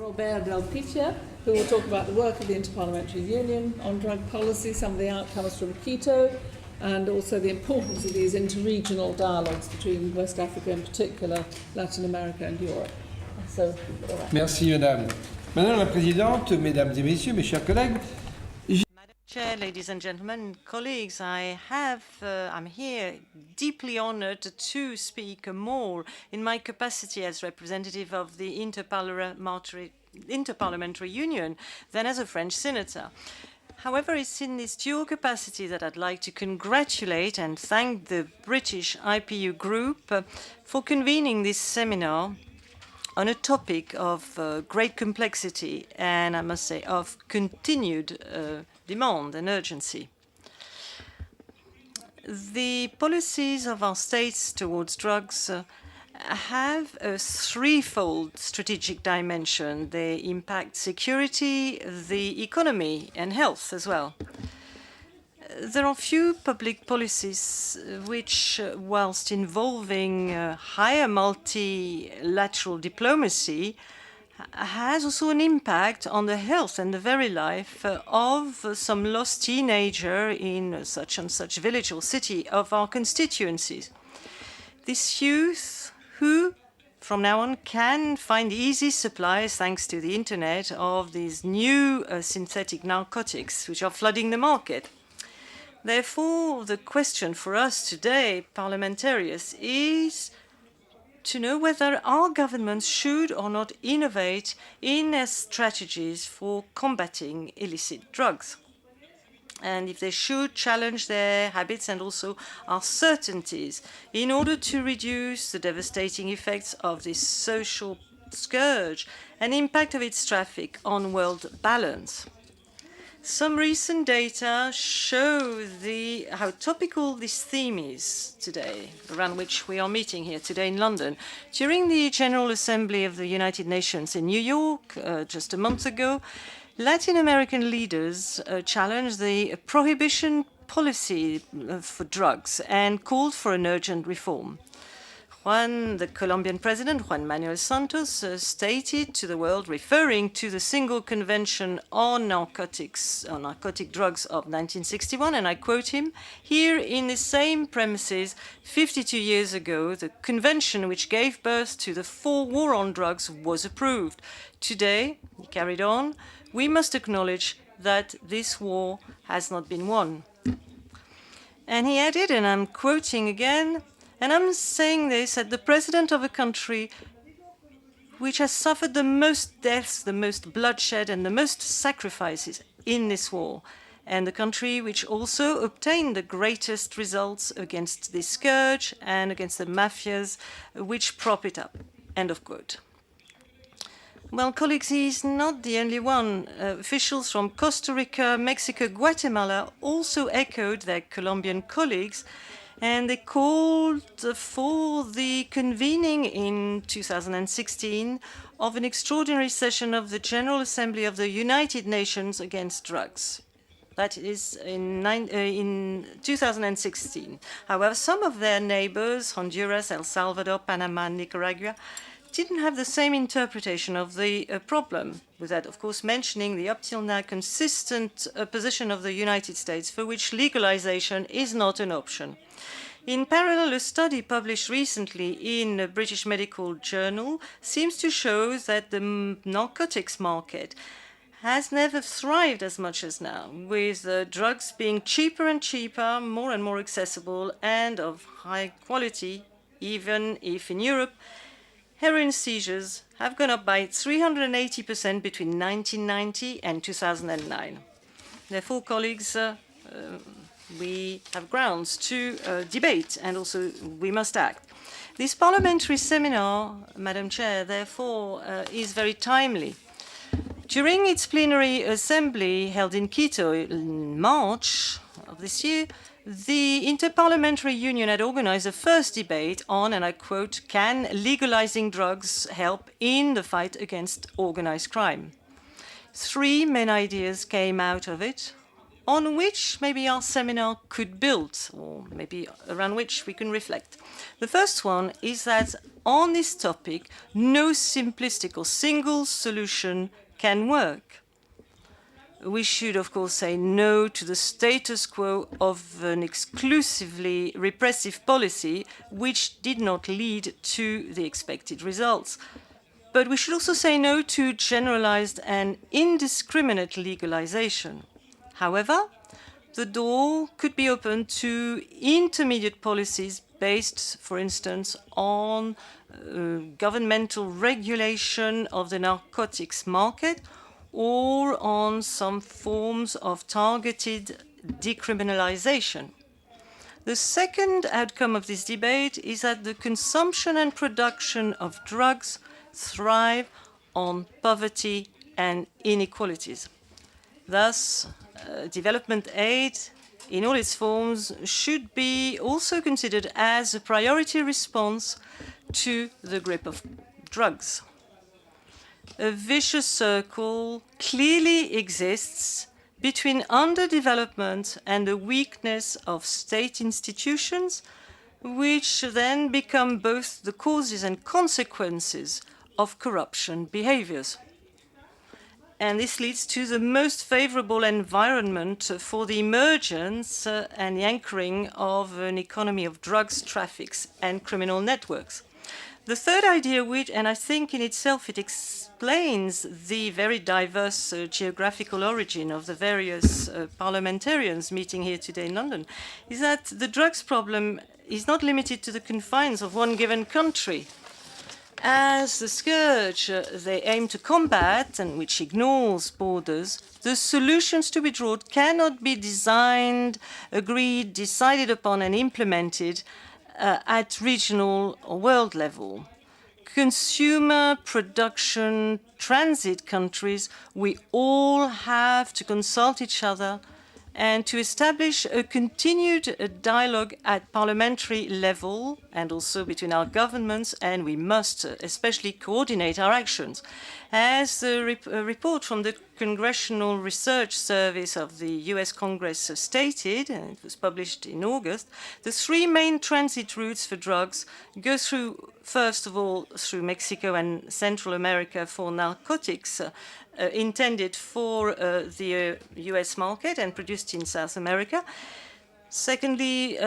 Robert del Picchia, who will talk about the work of the Inter-Parliamentary Union on drug policy, some of the outcomes from Quito, and also the importance of these interregional dialogues between West Africa in particular, Latin America and Europe. So, merci, Madame. Madame la Présidente, Mesdames et Messieurs, mes chers collègues, Chair, ladies and gentlemen, colleagues, I'm here deeply honored to speak more in my capacity as representative of the Inter-Parliamentary Union than as a French senator. However, it's in this dual capacity that I'd like to congratulate and thank the British IPU group for convening this seminar on a topic of great complexity and, I must say, of continued demand and urgency. The policies of our states towards drugs have a threefold strategic dimension. They impact security, the economy, and health as well. There are few public policies which, whilst involving higher multilateral diplomacy, has also an impact on the health and the very life of some lost teenager in such and such village or city of our constituencies. This youth who, from now on, can find easy supplies, thanks to the internet, of these new synthetic narcotics which are flooding the market. Therefore, the question for us today, parliamentarians, is to know whether our governments should or not innovate in their strategies for combating illicit drugs, and if they should challenge their habits and also our certainties in order to reduce the devastating effects of this social scourge and impact of its traffic on world balance. Some recent data show how topical this theme is today, around which we are meeting here today in London. During the General Assembly of the United Nations in New York just a month ago, Latin American leaders challenged the prohibition policy for drugs and called for an urgent reform. The Colombian president, Juan Manuel Santos, stated to the world, referring to the Single Convention on narcotic drugs of 1961, and I quote him, "Here in the same premises, 52 years ago, the convention which gave birth to the war on drugs was approved. Today," he carried on, "we must acknowledge that this war has not been won." And he added, and I'm quoting again, and I'm saying this at the president of a country which has suffered the most deaths, the most bloodshed, and the most sacrifices in this war, and the country which also obtained the greatest results against this scourge and against the mafias which prop it up. End of quote. Well, colleagues, he's not the only one. Officials from Costa Rica, Mexico, Guatemala also echoed their Colombian colleagues, and they called for the convening in 2016 of an extraordinary session of the General Assembly of the United Nations against drugs. That is in 2016. However, some of their neighbors, Honduras, El Salvador, Panama, and Nicaragua, didn't have the same interpretation of the problem, without, of course, mentioning the up till now consistent position of the United States, for which legalization is not an option. In parallel, a study published recently in a British medical journal seems to show that the narcotics market has never thrived as much as now, with drugs being cheaper and cheaper, more and more accessible, and of high quality, even if in Europe, heroin seizures have gone up by 380% between 1990 and 2009. Therefore, colleagues, we have grounds to debate, and also we must act. This parliamentary seminar, Madam Chair, therefore, is very timely. During its plenary assembly held in Quito in March of this year, the Inter-Parliamentary Union had organized a first debate on, and I quote, "Can legalizing drugs help in the fight against organized crime?" Three main ideas came out of it, on which maybe our seminar could build, or maybe around which we can reflect. The first one is that on this topic, no simplistic or single solution can work. We should, of course, say no to the status quo of an exclusively repressive policy which did not lead to the expected results. But we should also say no to generalized and indiscriminate legalization. However, the door could be opened to intermediate policies based, for instance, on governmental regulation of the narcotics market or on some forms of targeted decriminalization. The second outcome of this debate is that the consumption and production of drugs thrive on poverty and inequalities. Thus, development aid in all its forms should be also considered as a priority response to the grip of drugs. A vicious circle clearly exists between underdevelopment and the weakness of state institutions, which then become both the causes and consequences of corruption behaviors. And this leads to the most favorable environment for the emergence and the anchoring of an economy of drugs, traffics, and criminal networks. The third idea, and I think in itself it explains the very diverse geographical origin of the various parliamentarians meeting here today in London, is that the drugs problem is not limited to the confines of one given country. As the scourge they aim to combat, and which ignores borders, the solutions to be drawn cannot be designed, agreed, decided upon, and implemented at regional or world level. Consumer, production, transit countries, we all have to consult each other and to establish a continued dialogue at parliamentary level and also between our governments, and we must especially coordinate our actions. As the report from the Congressional Research Service of the US Congress stated, and it was published in August, the three main transit routes for drugs go through, first of all, through Mexico and Central America for narcotics intended for the US market and produced in South America. Secondly,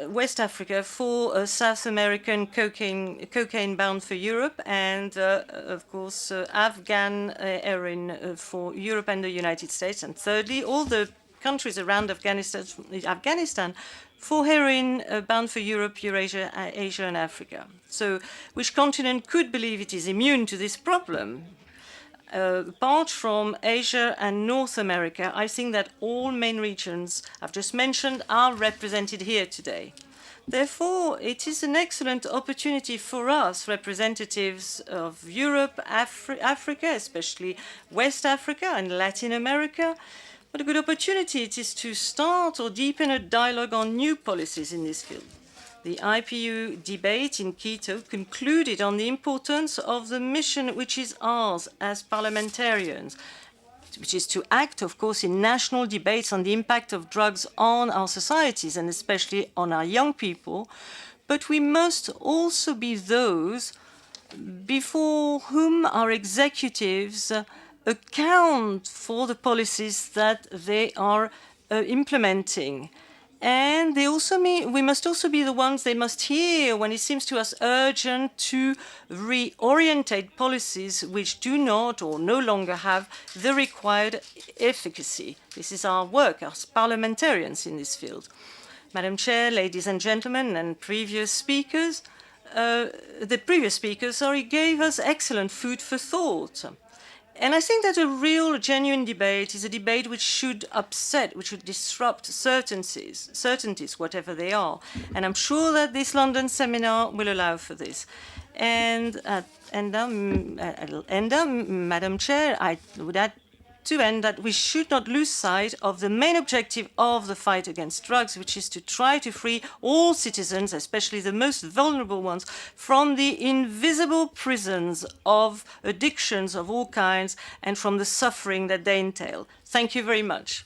West Africa for South American cocaine bound for Europe, and of course Afghan heroin for Europe and the United States. And thirdly, all the countries around Afghanistan for heroin bound for Europe, Eurasia, Asia, and Africa. So, which continent could believe it is immune to this problem? Apart from Asia and North America, I think that all main regions I've just mentioned are represented here today. Therefore, it is an excellent opportunity for us, representatives of Europe, Africa, especially West Africa and Latin America. What a good opportunity it is to start or deepen a dialogue on new policies in this field. The IPU debate in Quito concluded on the importance of the mission which is ours as parliamentarians, which is to act, of course, in national debates on the impact of drugs on our societies and especially on our young people. But we must also be those before whom our executives account for the policies that they are implementing. And we must also be the ones they must hear when it seems to us urgent to reorientate policies which do not or no longer have the required efficacy. This is our work as parliamentarians in this field. Madam Chair, ladies and gentlemen, and previous speakers, the previous speakers, gave us excellent food for thought. And I think that a real, genuine debate is a debate which should upset, which should disrupt certainties, whatever they are. And I'm sure that this London seminar will allow for this. And Madam Chair, I would add to end that we should not lose sight of the main objective of the fight against drugs, which is to try to free all citizens, especially the most vulnerable ones, from the invisible prisons of addictions of all kinds and from the suffering that they entail. Thank you very much.